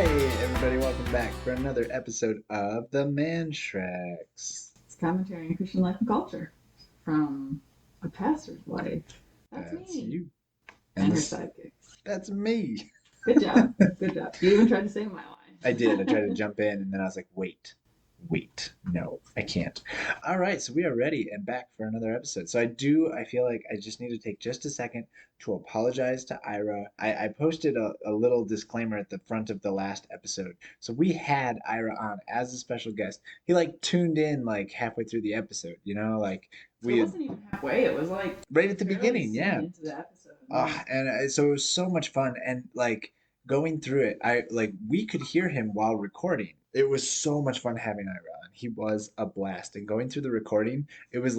Everybody, welcome back for another episode of the Mannschrecks. It's commentary on Christian life and culture from a pastor's wife. That's me. You. And her sidekick. That's me. Good job. Good job. You even tried to say my line. I did. I tried to jump in, and then I was like, wait. No, I can't. All right, so we are ready and back for another episode. So I feel like I just need to take just a second to apologize to Ira. I posted a little disclaimer at the front of the last episode. So we had Ira on as a special guest. He tuned in halfway through the episode, it wasn't even halfway. It was right at the beginning, yeah. Into the episode. So it was so much fun, and going through it, we could hear him while recording. It was so much fun having Ira on. He was a blast. And going through the recording, it was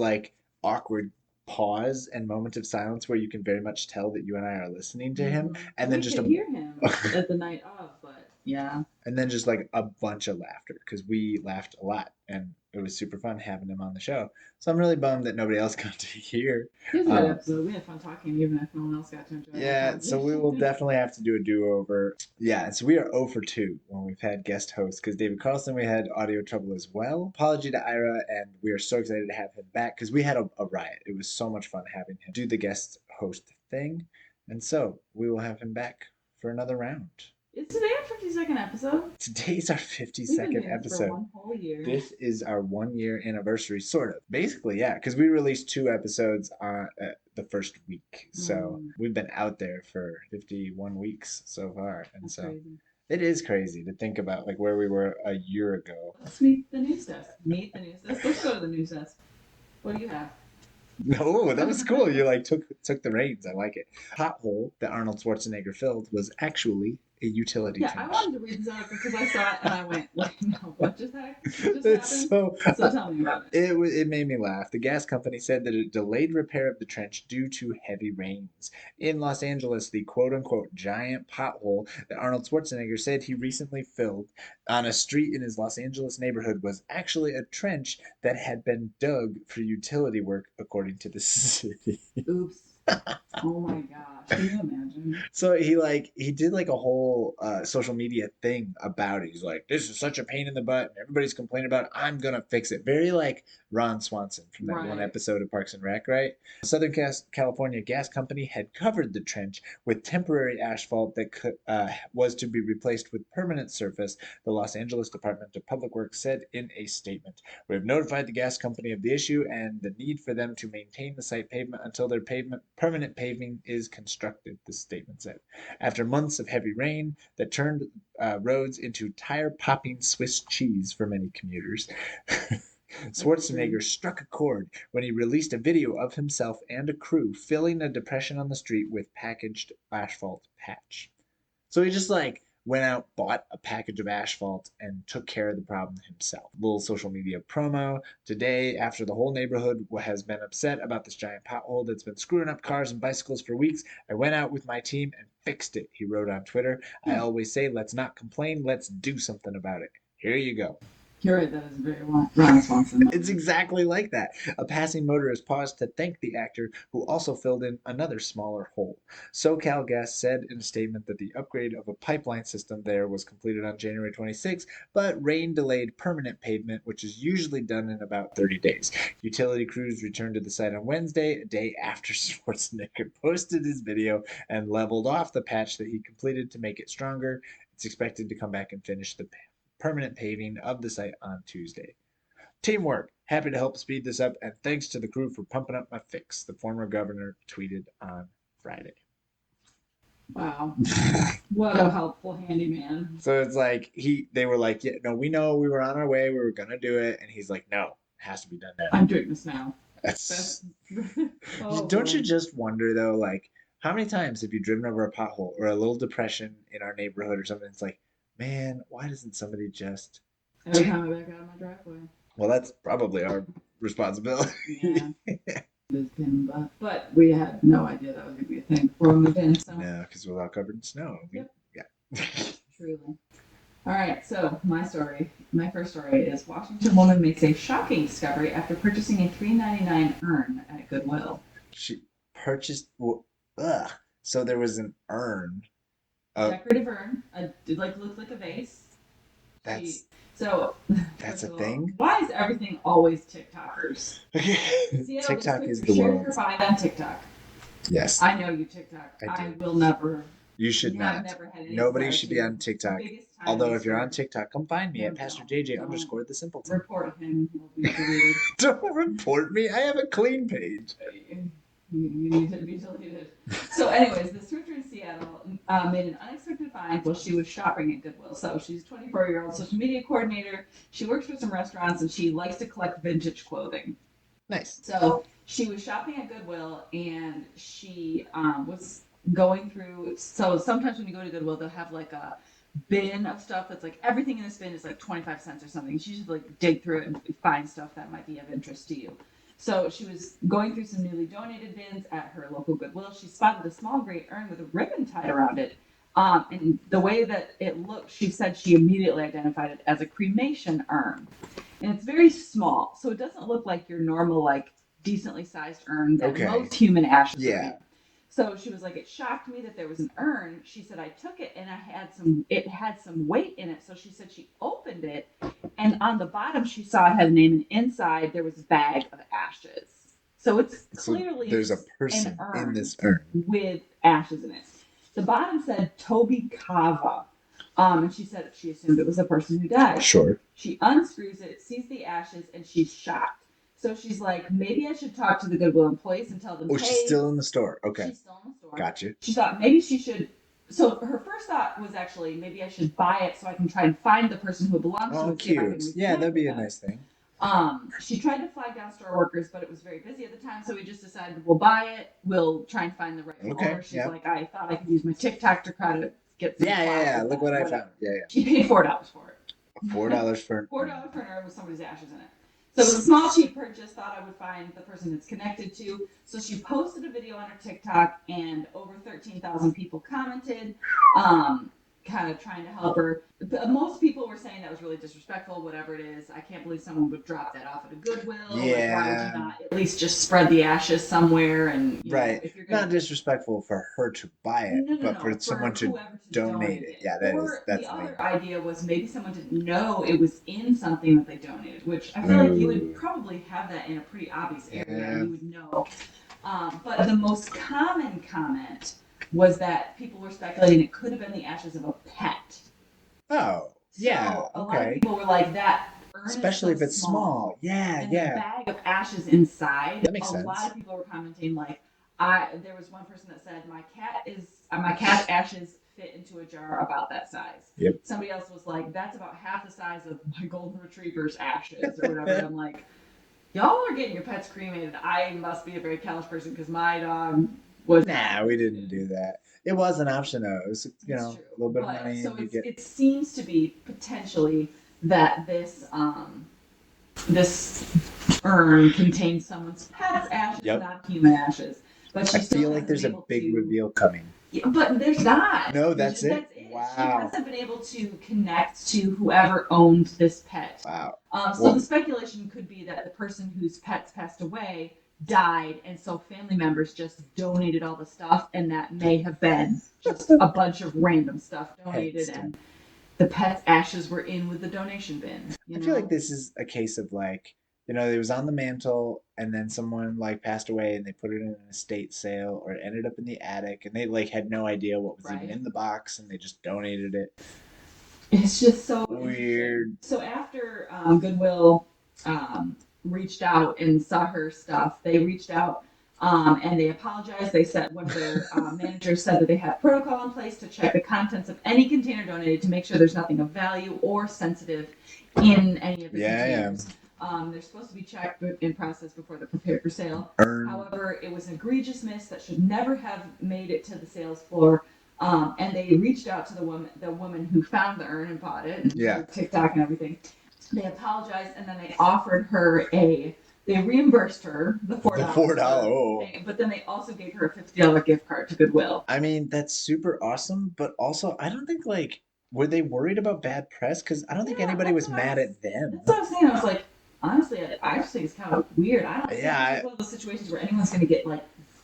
awkward pause and moment of silence where you can very much tell that you and I are listening to him. And then just hear him at the night of, but yeah. And then just a bunch of laughter because we laughed a lot and it was super fun having him on the show. So I'm really bummed that nobody else got to hear. It was a good episode. We had fun talking even if no one else got to enjoy it. Yeah, so we will definitely have to do a do-over. Yeah, so we are 0 for 2 when we've had guest hosts because David Carlson, we had audio trouble as well. Apology to Ira, and we are so excited to have him back because we had a riot. It was so much fun having him do the guest host thing. And so we will have him back for another round. Is today our 52nd episode? Today's our 52nd episode. For 1 whole year. This is our 1-year anniversary, sort of. Basically, yeah, because we released 2 episodes on the first week. So we've been out there for 51 weeks so far. And That's so crazy. It is crazy to think about where we were a year ago. Let's meet the news desk. Let's go to the news desk. What do you have? No, that was cool. You took the reins. I like it. Pothole that Arnold Schwarzenegger filled was actually a utility trench. I wanted to read this out because I saw it and I went, no, what just happened? So tell me about it. It made me laugh. The gas company said that it delayed repair of the trench due to heavy rains. In Los Angeles, the quote-unquote giant pothole that Arnold Schwarzenegger said he recently filled on a street in his Los Angeles neighborhood was actually a trench that had been dug for utility work, according to the city. Oops. Oh my gosh, can you imagine? So he did a whole social media thing about it. He's like, this is such a pain in the butt and everybody's complaining about it. I'm gonna fix it. Very Ron Swanson from that one episode of Parks and Rec, right? Southern California Gas Company had covered the trench with temporary asphalt that was to be replaced with permanent surface, the Los Angeles Department of Public Works said in a statement. We have notified the gas company of the issue and the need for them to maintain the site pavement until their permanent paving is constructed, the statement said. After months of heavy rain that turned roads into tire-popping Swiss cheese for many commuters, Schwarzenegger struck a chord when he released a video of himself and a crew filling a depression on the street with packaged asphalt patch. So he just went out, bought a package of asphalt, and took care of the problem himself. Little social media promo. Today, after the whole neighborhood has been upset about this giant pothole that's been screwing up cars and bicycles for weeks, I went out with my team and fixed it, he wrote on Twitter. I always say, let's not complain, let's do something about it. Here you go. You're right, that is very Ron Swanson. It's exactly like that. A passing motorist paused to thank the actor, who also filled in another smaller hole. SoCal Gas said in a statement that the upgrade of a pipeline system there was completed on January 26, but rain delayed permanent pavement, which is usually done in about 30 days. Utility crews returned to the site on Wednesday, a day after Schwarzenegger posted his video and leveled off the patch that he completed to make it stronger. It's expected to come back and finish the permanent paving of the site on Tuesday. Teamwork. Happy to help speed this up, and thanks to the crew for pumping up my fix, the former governor tweeted on Friday. Wow. What a helpful handyman. So it's they were like, yeah, no, we know we were on our way, we were going to do it, and he's like, no, it has to be done now. I'm doing this now. Don't you just wonder, though, how many times have you driven over a pothole or a little depression in our neighborhood or something? It's like, man, why doesn't somebody just... Every time I back out of my driveway. Well, that's probably our responsibility. Yeah. But we had no idea that was going to be a thing before we moved in. So. No, because we're all covered in snow. Yep. Yeah. Truly. All right, so my first story is Washington woman makes a shocking discovery after purchasing a $3.99 urn at Goodwill. She purchased... So there was an urn Oh, decorative urn. It like looked like a vase. She that's so that's first a of all, thing. why is everything always TikTokers? Seattle, just TikTok quick, is the share one. your find on TikTok. Yes, I know you TikTok. I I do. will never You should have not. never had any Nobody desire should be to. on TikTok. Biggest time Although if you're on waster. TikTok, come find me No, at Pastor JJ don't underscore the Simpleton. report him. He'll be deleted. Don't report me. I have a clean page. You need to be deleted. So, anyways, the thrifter in Seattle made an unexpected find while she was shopping at Goodwill. So, she's a 24-year-old social media coordinator. She works for some restaurants and she likes to collect vintage clothing. Nice. So, she was shopping at Goodwill and she was going through. So, sometimes when you go to Goodwill, they'll have like a bin of stuff that's like everything in this bin is like 25 cents or something. She should like dig through it and find stuff that might be of interest to you. So she was going through some newly donated bins at her local Goodwill. She spotted a small gray urn with a ribbon tied around it. And the way that it looked, she said she immediately identified it as a cremation urn. And it's very small, so it doesn't look like your normal, like decently sized urn that most human ashes are in. So she was like, it shocked me that there was an urn. She said, I took it and it had some weight in it. So she said she opened it and on the bottom she saw it had a name and inside there was a bag of ashes. So it's clearly there's a person in this urn with ashes in it. The bottom said Toby Kava. And she said she assumed it was a person who died. Sure. She unscrews it, sees the ashes, and she's shocked. So she's like, maybe I should talk to the Goodwill employees and tell them, oh, hey, she's still in the store. Okay. She's still in the store. Gotcha. She thought maybe she should. So her first thought was actually maybe I should buy it so I can try and find the person who it belongs to. Oh, cute. Yeah, that'd be a nice thing. She tried to flag down store workers, but it was very busy at the time, so we just decided we'll buy it. We'll try and find the right owner. She's like, I thought I could use my TikTok to try to get some. Yeah. Look what I found. Yeah. She paid $4 for it. $4 for $4 for an herb with somebody's ashes in it. So it was a small, cheap purchase. Thought I would find the person it's connected to. So she posted a video on her TikTok, and over 13,000 people commented, kind of trying to help her. Most people were saying that was really disrespectful, whatever it is. I can't believe someone would drop that off at a Goodwill. Yeah. Like, why would you not at least just spread the ashes somewhere? And right. If you're gonna, not disrespectful for her to buy it, but for someone to donate it. Yeah, that's the other idea was maybe someone didn't know it was in something that they donated, which I feel like you would probably have that in a pretty obvious area. Yeah. You would know. But the most common comment was that people were speculating it could have been the ashes of a pet. Oh, yeah. So a lot of people were like that. Especially if it's small. Yeah, and the bag of ashes inside. That makes sense. A lot of people were commenting like, there was one person that said my cat's ashes fit into a jar about that size. Yep. Somebody else was like, that's about half the size of my golden retriever's ashes or whatever. I'm like, y'all are getting your pets cremated. I must be a very callous person because my dog was. Nah, we didn't do that. It was an option though. It was, a little bit of money. So it seems to be potentially that this urn contains someone's pet's ashes, not human ashes. But I feel like there's a big reveal coming. Yeah, but there's not. No, that's it. Wow. She hasn't been able to connect to whoever owned this pet. Wow. So the speculation could be that the person whose pets passed away died, and so family members just donated all the stuff, and that may have been just a bunch of random stuff donated, and the pet's ashes were in with the donation bin. I feel like this is a case of like, it was on the mantle and then someone like passed away and they put it in an estate sale, or it ended up in the attic and they like had no idea what was even in the box and they just donated it. It's just so weird. So after Goodwill reached out and saw her stuff, they reached out and they apologized. They said one of their managers said that they have protocol in place to check the contents of any container donated to make sure there's nothing of value or sensitive in any of the containers. They're supposed to be checked and processed before they're prepared for sale. However, it was an egregious miss that should never have made it to the sales floor. And they reached out to the woman who found the urn and bought it. And TikTok and everything. They apologized and then they offered her they reimbursed her the $4. The $4. But then they also gave her a $50 gift card to Goodwill. I mean, that's super awesome, but also I don't think were they worried about bad press? Because I don't think anybody was mad at them. That's what I was saying. I was like, honestly, I just think it's kind of weird. I don't think it's one of those situations where anyone's going to get like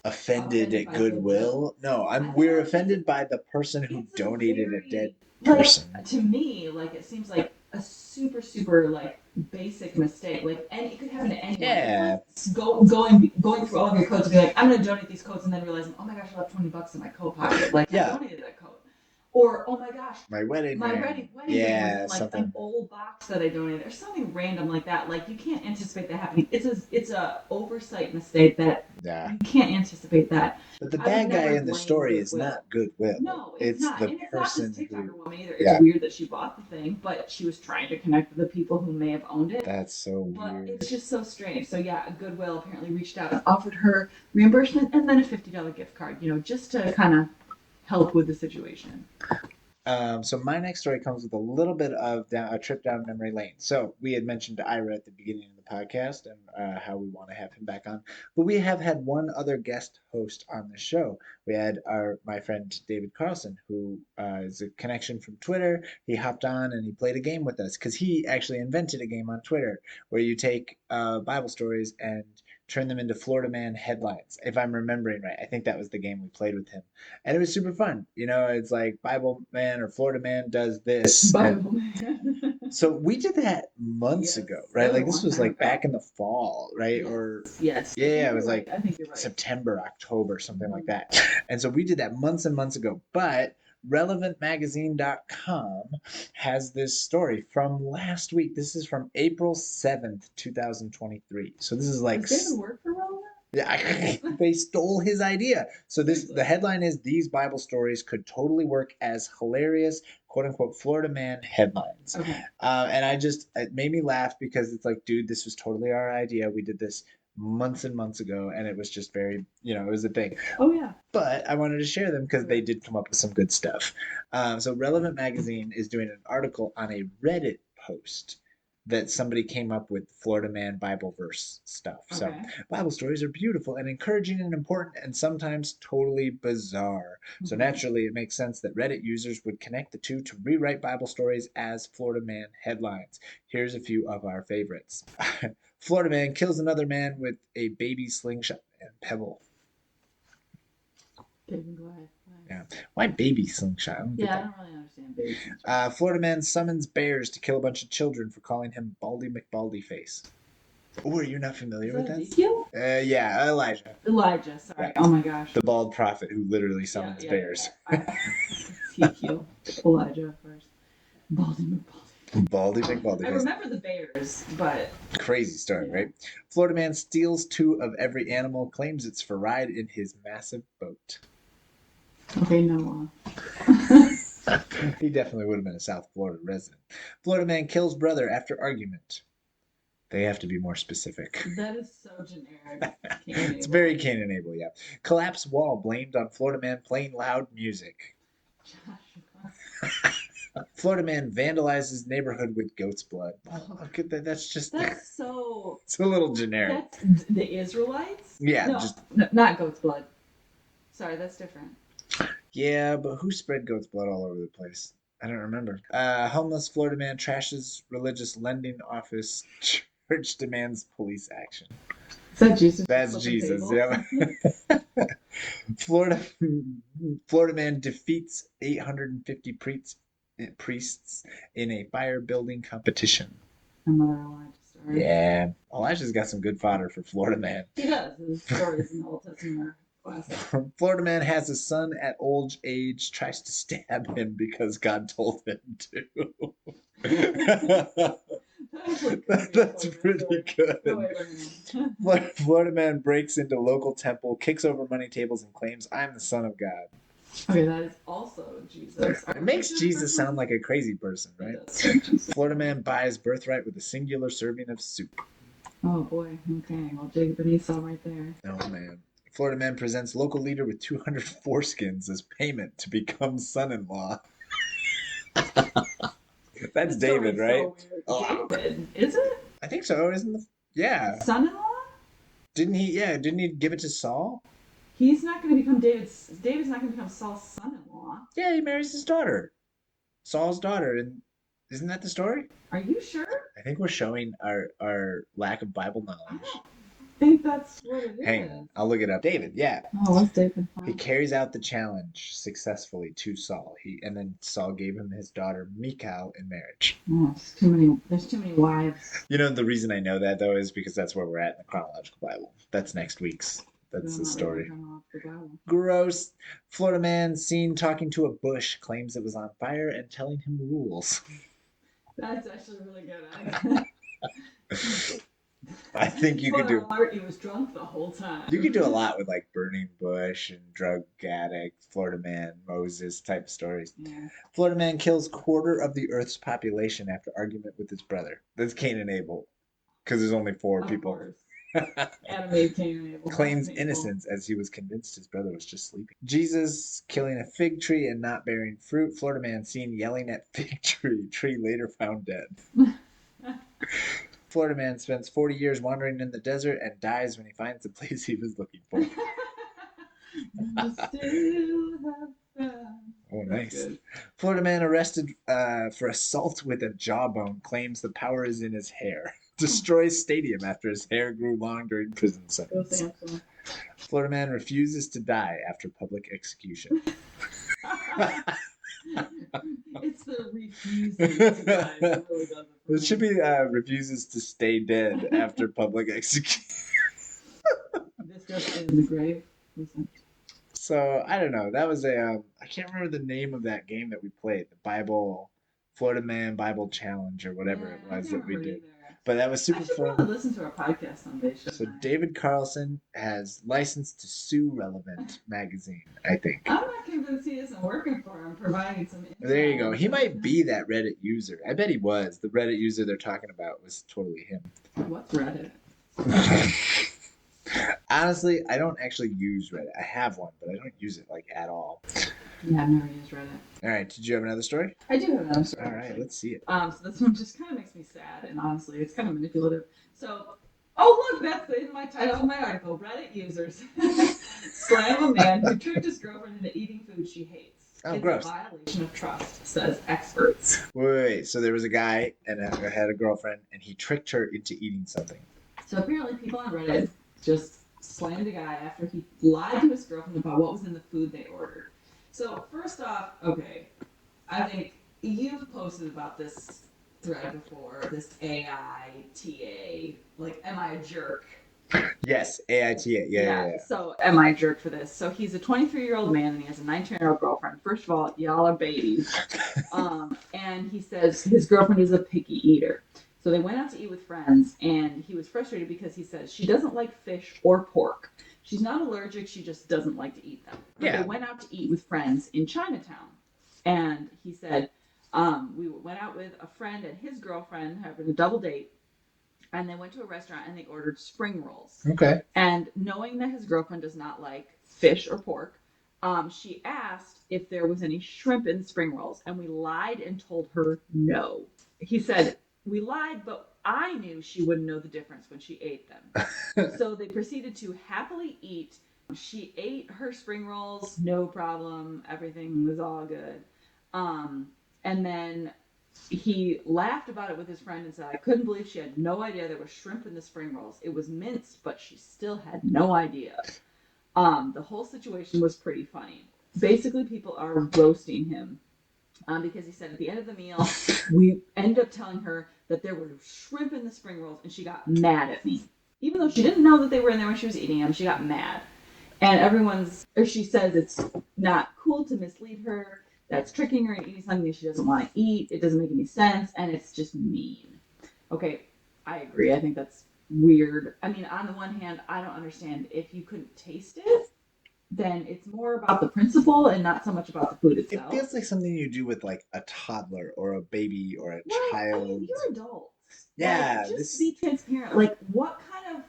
offended Offended at by Goodwill? goodwill. No, I thought we're it was just offended by the person who it's a donated a dead very person. to me like it seems like a super like basic mistake. Like and it could happen to anyone. Yeah. It's like going through all of your coats and be like, I'm gonna donate these coats and then realizing, oh my gosh, I left $20 in my coat pocket. Like I donated that coat. Or oh my gosh, my wedding ring was in like something. an old box that I donated or something random like that. Like you can't anticipate that happening. It's a oversight mistake that you can't anticipate that. But the bad guy in the story is not Goodwill. No, it's not. The and it's person not this TikToker woman either. Yeah. It's weird that she bought the thing, but she was trying to connect with the people who may have owned it. That's so But weird. it's just so strange. So yeah, Goodwill apparently reached out and offered her reimbursement and then a $50 gift card, just to kind of help with the situation. So my next story comes with a little bit of a trip down memory lane. So we had mentioned Ira at the beginning of the podcast and how we want to have him back on, but we have had one other guest host on the show. We had my friend David Carlson, who is a connection from Twitter. He hopped on and he played a game with us because he actually invented a game on Twitter where you take Bible stories and turn them into Florida Man headlines. If I'm remembering right, I think that was the game we played with him, and it was super fun. It's like Bible Man or Florida Man does this. Bible Man. So we did that months ago, right? Like this was like back in the fall, right? Yes. Or yes, yeah, it was like I think you're right. September, October, something like that. And so we did that months and months ago. But relevantmagazine.com has this story from last week. This is from April 7th, 2023. So this is like Does David work for Relevant? Yeah, they stole his idea. So the headline is these Bible stories could totally work as hilarious, quote unquote, Florida Man headlines. Okay. And it made me laugh because it's like, dude, this was totally our idea. We did this months and months ago, and it was just very, it was a thing. Oh yeah. But I wanted to share them because they did come up with some good stuff. So Relevant Magazine is doing an article on a Reddit post that somebody came up with Florida Man Bible verse stuff. Okay. So Bible stories are beautiful and encouraging and important and sometimes totally bizarre. So naturally it makes sense that Reddit users would connect the two to rewrite Bible stories as Florida Man headlines. Here's a few of our favorites. Florida Man kills another man with a baby slingshot and pebble. Yeah. Why baby slingshot? I don't really understand baby slingshot. Florida man summons bears to kill a bunch of children for calling him Baldy McBaldy Face. Oh, you're not familiar with that? Ezekiel? Yeah, Elijah. Elijah, sorry. Yeah. Oh my gosh. The bald prophet who literally summons bears. Ezekiel. Elijah first. Baldy McBaldy. Baldy McBaldy. I remember the bears, but... Crazy story, right? Florida man steals 2 of every animal, claims it's for ride in his massive boat. Okay, Noah. He definitely would have been a South Florida resident. Florida man kills brother after argument. They have to be more specific. That is so generic. It's very Cain and Abel, yeah. Collapse wall blamed on Florida man playing loud music. Florida man vandalizes neighborhood with goat's blood. Oh, look at that. That's so... It's a little generic. That's the Israelites? Yeah. No, not goat's blood. Sorry, that's different. Yeah, but who spread goat's blood all over the place? I don't remember. Homeless Florida man trashes religious lending office. Church demands police action. Is that Jesus? That's Jesus, yeah. Florida man defeats 850 priests in a fire building competition. Another Elijah story. Yeah. Elijah's got some good fodder for Florida man. He does. His stories in the Old Testament. Florida man has a son at old age, tries to stab him because God told him to. That's pretty good. Florida man breaks into local temple, kicks over money tables, and claims, "I'm the son of God." Okay, that is also Jesus. It makes Jesus sound like a crazy person, right? Florida man buys birthright with a singular serving of soup. Oh boy. Okay. Well, Jacob and Esau right there. Oh man. Florida man presents local leader with 200 foreskins as payment to become son-in-law. That's David, right? So David, is it? I think so, isn't it? Yeah. Son-in-law? Didn't he give it to Saul? He's not going to become David's not going to become Saul's son-in-law. Yeah, he marries his daughter. Saul's daughter. And isn't that the story? Are you sure? I think we're showing our lack of Bible knowledge. think that's what it Hang is. on, I'll look it up. David, yeah. Oh, what's David He from? carries out the challenge successfully to Saul. And then Saul gave him his daughter Michal in marriage. Oh, there's too many. There's too many wives. You know, the reason I know that though is because that's where we're at in the chronological Bible. That's next week's. That's I'm the not reading story. from off the Bible. Gross. Florida man seen talking to a bush claims it was on fire and telling him rules. That's actually really good. I think you could Spoiler do alert, he was drunk the whole time. you could do a lot with like burning bush and drug addict, Florida man, Moses type of stories. Yeah. Florida man kills quarter of the Earth's population after argument with his brother. That's Cain and Abel, because there's only four Of people. course. Adam, Eve, Cain, and Abel. Claims That's painful. innocence as he was convinced his brother was just sleeping. Jesus killing a fig tree and not bearing fruit. Florida man seen yelling at fig tree. Tree later found dead. Florida man spends 40 years wandering in the desert and dies when he finds the place he was looking for. You still have found. Oh, That's nice. good. Florida man arrested for assault with a jawbone claims the power is in his hair. Destroys stadium after his hair grew long during prison Go sentence. Samson. Florida man refuses to die after public execution. It's the refusing to die that really does it for It should me. be refuses to stay dead after public execution. This just in the grave. Listen. So I don't know. That was a I can't remember the name of that game that we played. The Bible, Florida Man Bible Challenge or whatever it Yeah, I was can't that we remember did. either. But that was I super should fun. probably listen to our podcast someday, So shouldn't I? David Carlson has license to sue Relevant magazine, I think. I'm not convinced he isn't working for him, providing some insight. There you go. He might be that Reddit user. I bet he was. The Reddit user they're talking about was totally him. What's Reddit? Honestly, I don't actually use Reddit. I have one, but I don't use it like at all. Yeah, I've never used Reddit. All right, did you have another story? I do have another story. All right, actually. let's see it. So this one just kind of makes me sad, and honestly, it's kind of manipulative. So, oh look, that's in my title of my article. Reddit users slam a man who tricked his girlfriend into eating food she hates. Oh, It's gross. a violation of trust, says experts. Wait. So there was a guy and had a girlfriend, and he tricked her into eating something. So apparently, people on Reddit just slammed a guy after he lied to his girlfriend about what was in the food they ordered. So first off, okay, I think you've posted about this thread before, this AITA, like, am I a jerk? Yes, AITA. Yeah. So, am I a jerk for this? So, he's a 23-year-old man and he has a 19-year-old girlfriend. First of all, y'all are babies. And he says his girlfriend is a picky eater. So, they went out to eat with friends and he was frustrated because he says she doesn't like fish or pork. She's not allergic, she just doesn't like to eat them. But Yeah. They went out to eat with friends in Chinatown. And he said, we went out with a friend and his girlfriend having a double date. And they went to a restaurant and they ordered spring rolls. Okay. And knowing that his girlfriend does not like fish or pork, she asked if there was any shrimp in the spring rolls. And we lied and told her no. He said, we lied, but I knew she wouldn't know the difference when she ate them. So they proceeded to happily eat. She ate her spring rolls, no problem. Everything was all good. And then he laughed about it with his friend and said, I couldn't believe she had no idea there was shrimp in the spring rolls. It was minced, but she still had no idea. The whole situation was pretty funny. Basically, people are roasting him because he said at the end of the meal, we ended up telling her that there were shrimp in the spring rolls, and she got mad at me. Even though she didn't know that they were in there when she was eating them, she got mad. And she says it's not cool to mislead her. That's tricking her into eating something that she doesn't want to eat. It doesn't make any sense, and it's just mean. Okay, I agree. I think that's weird. I mean, on the one hand, I don't understand. If you couldn't taste it, then it's more about the principle and not so much about the food It itself. feels like something you do with like a toddler or a baby or a Well, child. I mean, you're adults. Yeah, Like, just this- be transparent. Like, what kind of...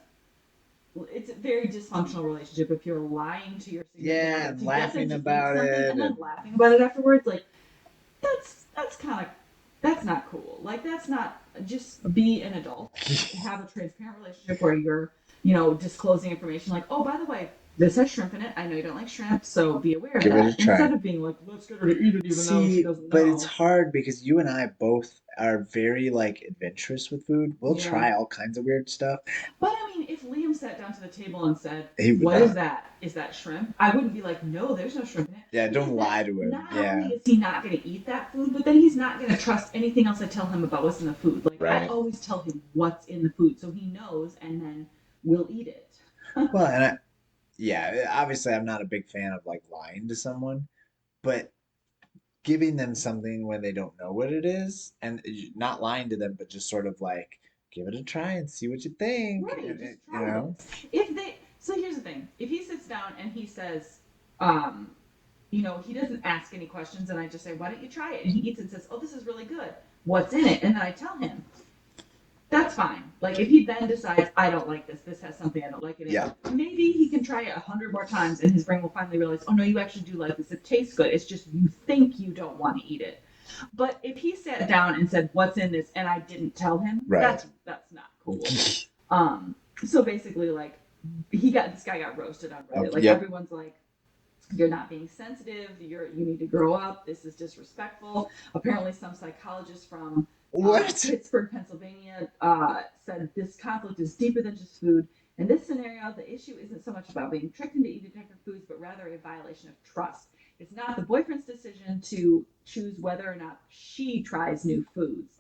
It's a very dysfunctional relationship if you're lying to your significant Yeah, other and to laughing get them to eat about something it and then and- laughing about it afterwards. Like, that's kind of... That's not cool. Like, that's not... Just be an adult. Have a transparent relationship where you're, disclosing information like, oh, by the way, this has shrimp in it. I know you don't like shrimp, so be aware of Give it that. a try. Instead of being like, let's get her to eat it even though she See, doesn't know. but it's hard because you and I both are very like adventurous with food. We'll Yeah. try all kinds of weird stuff. But I mean, if Liam's sat down to the table and said, He would "What is not. that? Is that shrimp?" I wouldn't be like, "No, there's no shrimp in it." Yeah, don't Because lie to him. not Yeah. only is he not going to eat that food, but then he's not going to trust anything else I tell him about what's in the food. Like, I Right. always tell him what's in the food so he knows and then will eat it. Well, and yeah, obviously I'm not a big fan of like lying to someone, but giving them something when they don't know what it is, and not lying to them, but just sort of like give it a try and see what you think. Right, And just you try know, this. So here's the thing. If he sits down and he says, he doesn't ask any questions and I just say, "Why don't you try it?" And he eats it and says, "Oh, this is really good. What's in it?" And then I tell him, that's fine. Like if he then decides, "I don't like this. This has something I don't like in it." Yeah. Maybe he can try it 100 more times, and his brain will finally realize, "Oh no, you actually do like this. It tastes good. It's just you think you don't want to eat it." But if he sat down and said, "What's in this?" and I didn't tell him, Right. that's not cool. So basically, like this guy got roasted on Reddit. Like Yep. everyone's like, "You're not being sensitive. You need to grow up. This is disrespectful." Apparently, some psychologist from What? Pittsburgh, Pennsylvania, said this conflict is deeper than just food. In this scenario, the issue isn't so much about being tricked into eating different foods, but rather a violation of trust. It's not the boyfriend's decision to choose whether or not she tries new foods.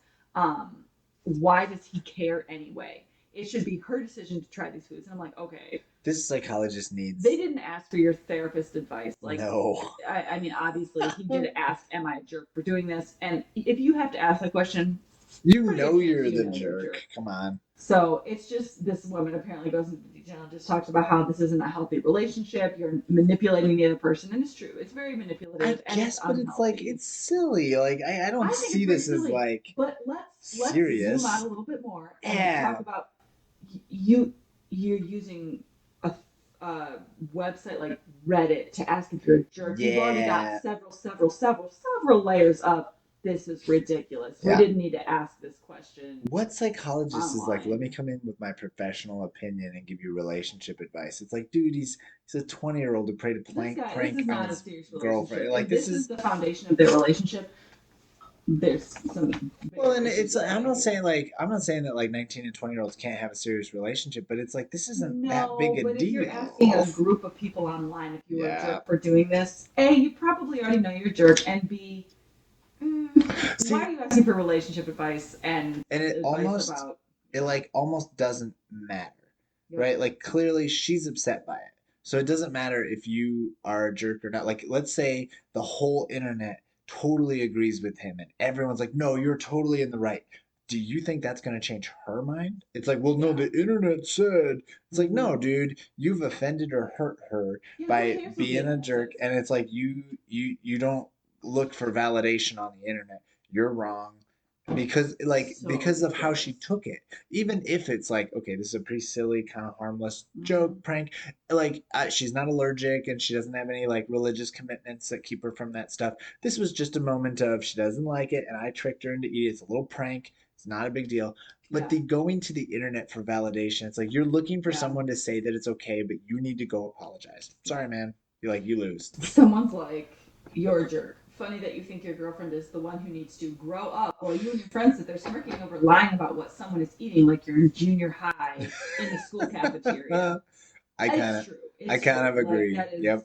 Why does he care anyway? It should be her decision to try these foods. And I'm like, okay. This psychologist needs. They didn't ask for your therapist advice. Like, no. I mean, obviously, he did ask, "Am I a jerk for doing this?" And if you have to ask that question, You pretty know good you're chance the know you're a jerk. Come on. So it's just this woman apparently goes into detail and just talks about how this isn't a healthy relationship. You're manipulating the other person, and it's true. It's very manipulative. I guess, but it's like it's silly. Like I don't I think see it's very this as silly. like But let's serious. zoom out a little bit more and Yeah. talk about you're using a website like Reddit to ask if you're a jerk. You've already got several layers of this is ridiculous. Yeah. We didn't need to ask this question. What psychologist is like, online. let me come in with my professional opinion and give you relationship advice? It's like, dude, he's a 20-year-old who played a This prank is on not a his serious girlfriend. relationship. Like If this is the foundation of their relationship, there's some well, and issues it's with I'm not that. saying that like 19 and 20-year-olds can't have a serious relationship, but it's like this isn't that big a but if deal. you're asking a group of people online if you were a Yeah. jerk for doing this, A, you probably already know you're a jerk, and B, See, why are you asking for relationship advice and it advice about it like almost doesn't matter, Yep. right? Like clearly she's upset by it, so it doesn't matter if you are a jerk or not. Like let's say the whole internet totally agrees with him and everyone's like, no, you're totally in the right. Do you think that's going to change her mind? It's like, well, no, Yeah. the internet said. It's like, no, Mhm. dude, you've offended or hurt her Yeah, who by cares what the being a internet jerk, says? and it's like you don't look for validation on the internet. You're wrong because because of how she took it. Even if it's like, okay, this is a pretty silly kind of harmless joke prank, like she's not allergic and she doesn't have any like religious commitments that keep her from that stuff. This was just a moment of she doesn't like it and I tricked her into eating it. It's a little prank. It's not a big deal. But the going to the internet for validation, it's like you're looking for someone to say that it's okay, but you need to go apologize. Sorry, man. You lose. Someone's like, "You're a jerk. Funny that you think your girlfriend is the one who needs to grow up, while you and your friends sit there smirking over lying about what someone is eating like you're in junior high in the school cafeteria." I kind of agree. Like, that is Yep.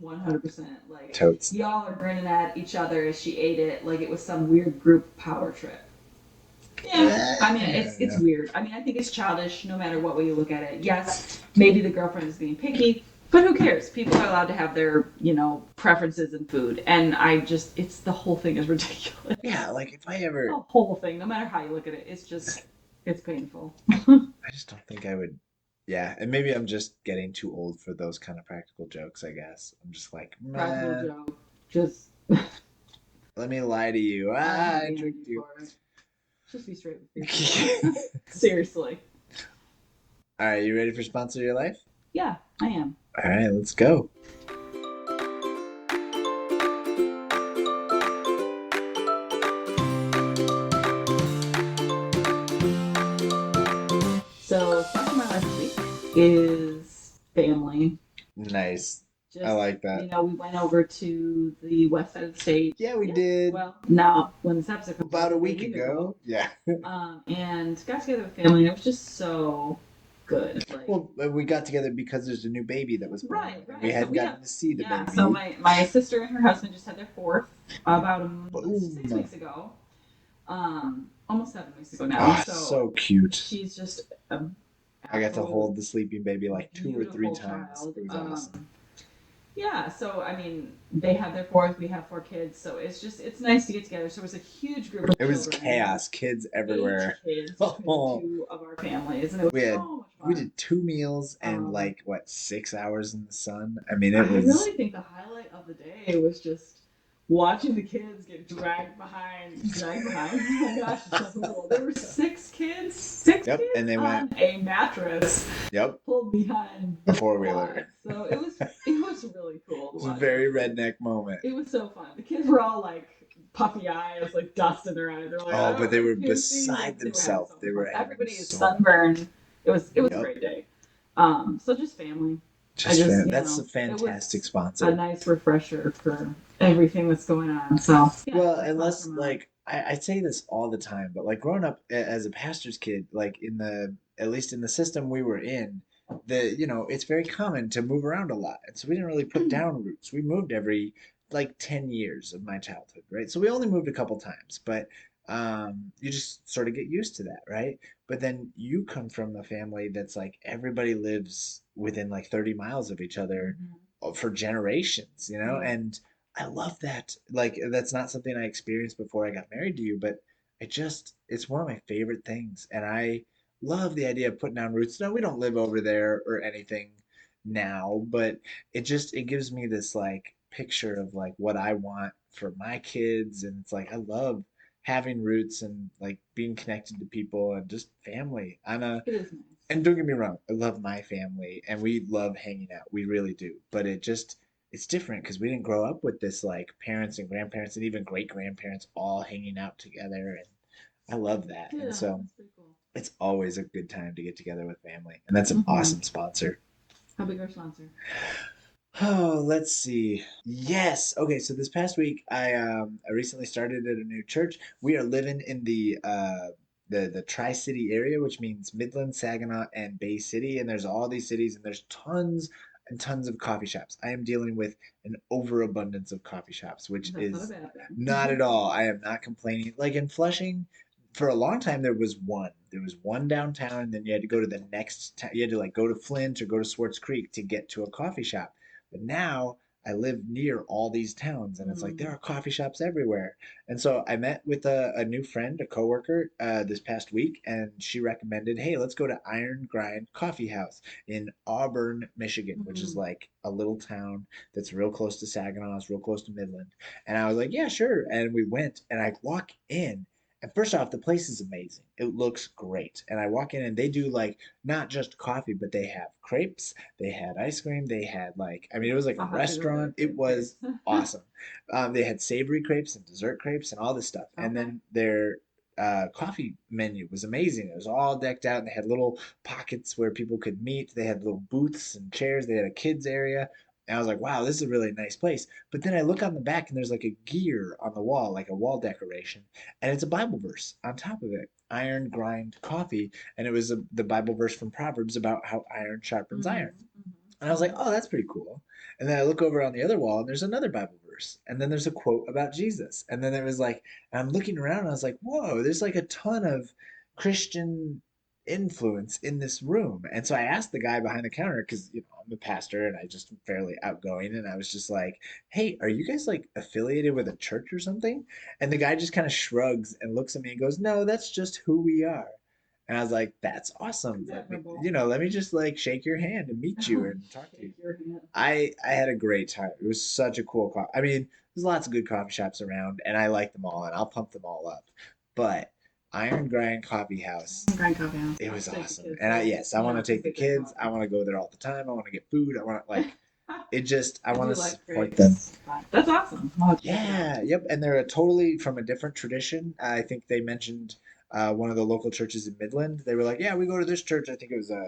100%. Like, Totes. y'all are grinning at each other as she ate it like it was some weird group power trip. Yeah, I mean, it's weird. I mean, I think it's childish no matter what way you look at it. Yes, maybe the girlfriend is being picky, but who cares? People are allowed to have their, preferences in food. And it's the whole thing is ridiculous. Yeah, like if I ever. The whole thing, no matter how you look at it, it's painful. I just don't think I would. Yeah, and maybe I'm just getting too old for those kind of practical jokes, I guess. I'm just like, Practical joke. Just. Let me lie to you. I tricked you. Just be straight with you. Seriously. All right, you ready for Sponsor Your Life? Yeah, I am. All right, let's go. So, Sponsor My Life this week is family. Nice. I like that. We went over to the west side of the state. Yeah, we did. Well, now when this episode comes about a week ago. Yeah. And got together with family, and it was just so good. Like, Well, we got together because there's a new baby that was born. right, We right. So hadn't we gotten have, to see the yeah. So baby. my sister and her husband just had their fourth about 6 Boom. weeks ago. Almost 7 weeks ago now. Oh, So so cute. she's just a I got to absolute hold the sleeping baby like 2 or 3 beautiful times. child. It was awesome. Yeah, so I mean, they have their fourth, we have 4 kids, so it's nice to get together. So it was a huge group of It was children, chaos, kids everywhere. 8 kids between the two of our families, and it was so much We fun. did 2 meals and like what 6 hours in the sun. I mean, it I was. really think the highlight of the day was just watching the kids get dragged behind. Oh my gosh, it's so cool. There were 6 kids, Yep, kids and they on went. a mattress. Yep. Pulled behind A 4-wheeler. So it was really cool. It was a very redneck moment. It was so fun. The kids were all like puffy eyes, like dust in their eyes. They're like, Oh, but they were can't see." beside themselves. They were having Everybody is so. sunburned. It was a great day. So just family. That's a fantastic A sponsor. nice refresher for everything that's going on. So yeah, Well, unless like I say this all the time, but like growing up as a pastor's kid, like at least in the system we were in, it's very common to move around a lot, and so we didn't really put down roots. We moved every like 10 years of my childhood, right? So we only moved a couple times, but you just sort of get used to that, right? But then you come from a family that's like everybody lives within like 30 miles of each other for generations, Yeah. and I love that. Like that's not something I experienced before I got married to you, but it's one of my favorite things, and I love the idea of putting down roots. No, we don't live over there or anything now, but it gives me this like picture of like what I want for my kids, and it's like I love having roots and like being connected to people and just family. It is nice. And don't get me wrong, I love my family and we love hanging out. We really do. But it's different because we didn't grow up with this like parents and grandparents and even great grandparents all hanging out together. And I love that. Yeah, and so that's pretty cool. it's always a good time to get together with family. And that's an awesome sponsor. How big our sponsor? Oh, let's see. Yes. Okay. So this past week, I recently started at a new church. We are living in the Tri-City area, which means Midland, Saginaw, and Bay City. And there's all these cities, and there's tons and tons of coffee shops. I am dealing with an overabundance of coffee shops, which is not at all. I am not complaining. Like in Flushing, for a long time there was one. There was one downtown, and then you had to go to the next town. You had to like go to Flint or go to Swartz Creek to get to a coffee shop. But now I live near all these towns, and it's like there are coffee shops everywhere. And so I met with a new friend, a coworker, this past week, and she recommended, hey, let's go to Iron Grind Coffee House in Auburn, Michigan, which is like a little town that's real close to Saginaw, it's real close to Midland. And I was like, yeah, sure. And we went, and I walk in. And first off, the place is amazing. It looks great. And I walk in and they do like not just coffee, but they have crepes, they had ice cream, they had like, I mean, it was like a restaurant. It was awesome. They had savory crepes and dessert crepes and all this stuff. And then their coffee menu was amazing. It was all decked out and they had little pockets where people could meet. They had little booths and chairs. They had a kids area. And I was like, wow, this is a really nice place. But then I look on the back and there's like a gear on the wall, like a wall decoration. And it's a Bible verse on top of it, iron grind coffee. And it was the Bible verse from Proverbs about how iron sharpens iron. And I was like, oh, that's pretty cool. And then I look over on the other wall and there's another Bible verse. And then there's a quote about Jesus. And then it was like, and I'm looking around and I was like, whoa, there's like a ton of Christian influence in this room. And so I asked the guy behind the counter, because I'm a pastor and I just am fairly outgoing. And I was just like, hey, are you guys like affiliated with a church or something? And the guy just kind of shrugs and looks at me and goes, no, that's just who we are. And I was like, that's awesome. Let me just like shake your hand and meet you and talk to you. I had a great time. It was such a cool I mean, there's lots of good coffee shops around and I like them all and I'll pump them all up. But Iron Grind Coffee House, it was awesome. And I want to take the kids. I want to go there all the time. I want to get food. I want to like I want to support them. That's awesome. Yeah, yep. And they're totally from a different tradition. I think they mentioned one of the local churches in Midland. They were like, yeah, we go to this church. I think it was a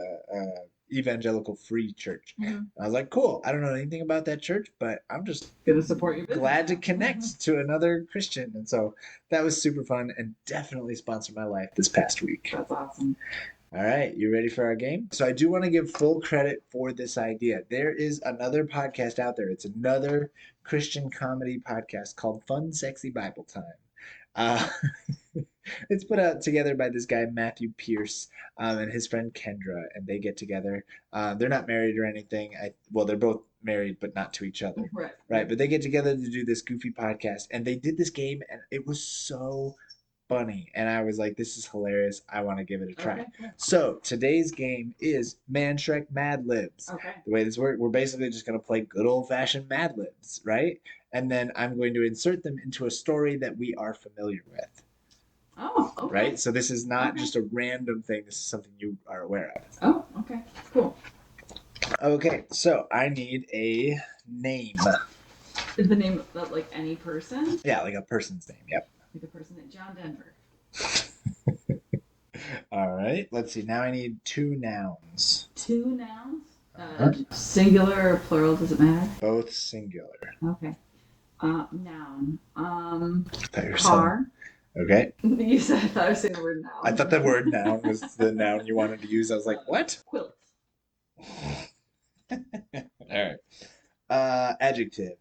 evangelical free church. I was like, cool. I don't know anything about that church, but I'm just gonna support you. Glad to connect to another Christian. And so that was super fun and definitely sponsored my life this past week. That's awesome. All right, you ready for our game? So I do want to give full credit for this idea. There is another podcast out there. It's another Christian comedy podcast called Fun Sexy Bible Time. Uh, it's put out together by this guy Matthew Pierce and his friend Kendra, and they get together. They're not married or anything. Well, they're both married, but not to each other, Right. right? But they get together to do this goofy podcast, and they did this game, and it was so funny. And I was like, "This is hilarious. I want to give it a try." Okay. Yeah. So today's game is Mannschreck Mad Libs. Okay. The way this works, we're basically just going to play good old fashioned Mad Libs, right? And then I'm going to insert them into a story that we are familiar with. Oh, okay. Right? So this is not just a random thing. This is something you are aware of. Oh, okay. Cool. Okay, so I need a name. Is the name of like any person? Yeah, like a person's name. Yep. Like a person at John Denver. All right. Let's see. Now I need 2 nouns. 2 nouns? Singular or plural? Does it matter? Both singular. Okay. Noun. Car. Okay. You said I thought I was saying the word noun. I thought the word noun was the noun you wanted to use. I was like, what? Quilt. All right. Adjective.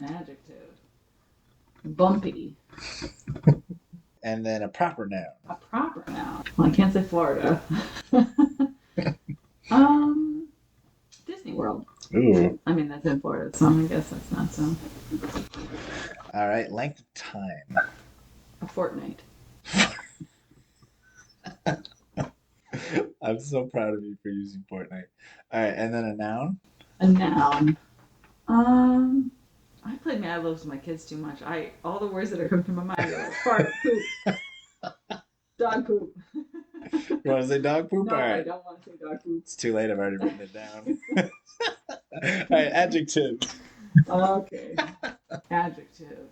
Adjective. Bumpy. And then a proper noun. A proper noun. Well, I can't say Florida. Disney World. Ooh. I mean, that's in Florida, so I guess that's not so. All right. Length of time. A fortnight. I'm so proud of you for using Fortnite. All right, and then a noun. A noun. I played Mad Libs with my kids too much. All the words that are coming to my mind are like fart, poop, dog poop. You want to say dog poop? No, All right. I don't want to say dog poop. It's too late. I've already written it down. All right, adjective. Okay. Adjective.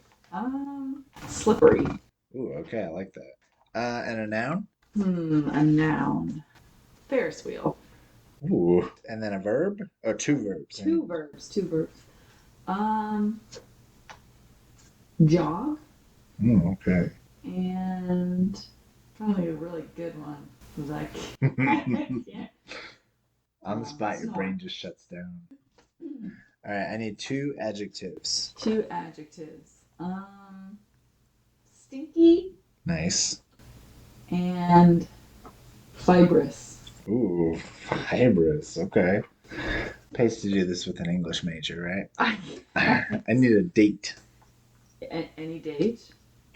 Slippery. Ooh, okay, I like that. And a noun. A noun. Ferris wheel. Ooh, and then a verb or 2 verbs. Two verbs. Jog. Okay. And probably a really good one was I can't. On the spot, your brain just shuts down. All right, I need 2 adjectives. 2 adjectives. Stinky. Nice. And fibrous. Ooh, fibrous. Okay. Pays to do this with an English major, right? I need a date. Any date?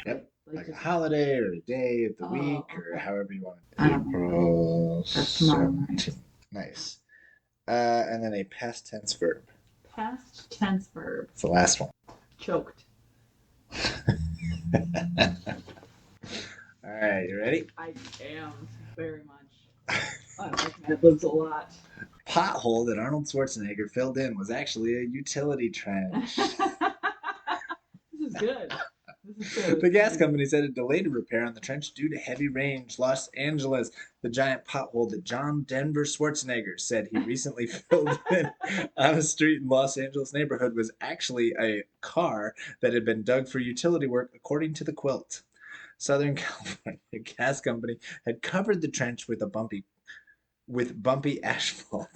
Yep. Like a holiday or a day of the week or however you want it. April 17th. Nice. And then a past tense verb. Past tense verb. It's the last one. Choked. All right, you ready? I am very much. I like Mad Libs a lot. Pothole that Arnold Schwarzenegger filled in was actually a utility trench. This is good. The gas company said it delayed a repair on the trench due to heavy rains. Los Angeles, the giant pothole that John Denver Schwarzenegger said he recently filled in on a street in Los Angeles neighborhood was actually a car that had been dug for utility work, according to the Quilt. Southern California Gas Company had covered the trench with bumpy asphalt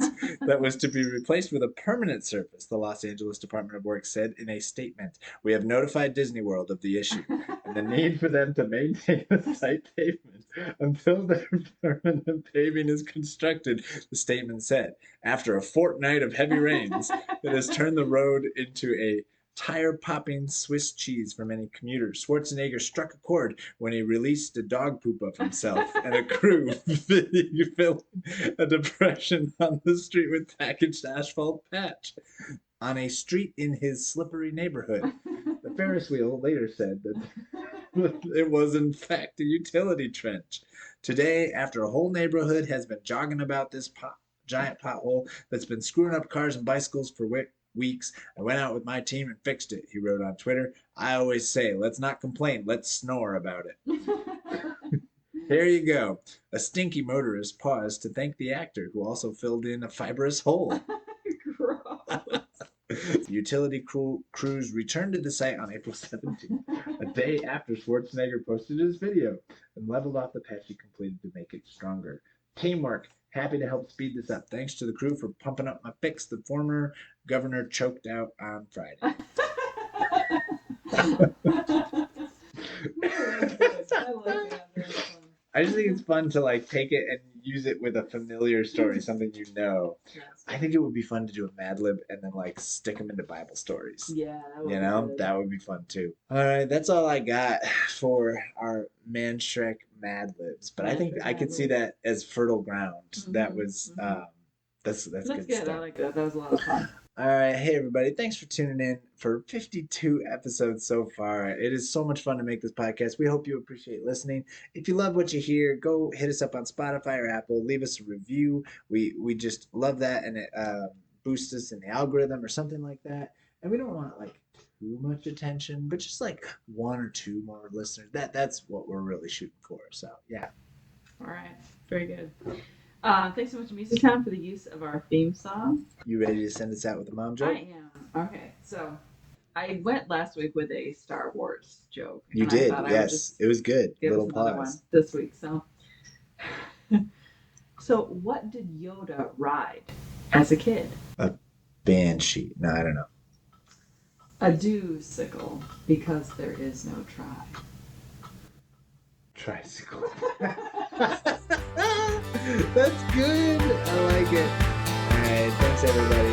that was to be replaced with a permanent surface, the Los Angeles Department of Works said in a statement. We have notified Disney World of the issue and the need for them to maintain the site pavement until their permanent paving is constructed, the statement said. After a fortnight of heavy rains that has turned the road into a tire-popping Swiss cheese for many commuters, Schwarzenegger struck a chord when he released a dog poop of himself and a crew filling a depression on the street with packaged asphalt patch on a street in his slippery neighborhood. The Ferris wheel later said that it was in fact a utility trench. Today, after a whole neighborhood has been jogging about this giant pothole that's been screwing up cars and bicycles for weeks, I went out with my team and fixed it, he wrote on Twitter. I always say, let's not complain, let's snore about it. There you go. A stinky motorist paused to thank the actor, who also filled in a fibrous hole. Utility crews returned to the site on April 17th, a day after Schwarzenegger posted his video, and leveled off the patch he completed to make it stronger. Teamwork. Happy to help speed this up. Thanks to the crew for pumping up my fix. The former governor choked out on Friday. I just think it's fun to like take it and use it with a familiar story, something you know. I think it would be fun to do a Mad Lib and then like stick them into Bible stories. Yeah, that would You be know, good. that would be fun too. All right, that's all I got for our Mannschreck Mad Libs. But I think Mannschreck I could Mad see Libs. that as fertile ground. That Mhm, was mhm. that's That's good good. I stuff. like that. That was a lot of fun. All right, hey everybody, thanks for tuning in for 52 episodes so far. It is so much fun to make this podcast. We hope you appreciate listening. If you love what you hear, go hit us up on Spotify or Apple. Leave us a review. We just love that, and it boosts us in the algorithm or something like that. And we don't want like too much attention, but just like one or two more listeners. That's what we're really shooting for. So yeah. All right. Very good. Thanks so much to Music Town for the use of our theme song. You ready to send us out with a mom joke? I am. Okay. So I went last week with a Star Wars joke. You and did, I thought I would yes. just It was good. give Little us another one pause. this week. So what did Yoda ride as a kid? Banshee. No, I don't know. A do-sickle, because there is no try. Tricycle. That's good. I like it. All right. Thanks, everybody.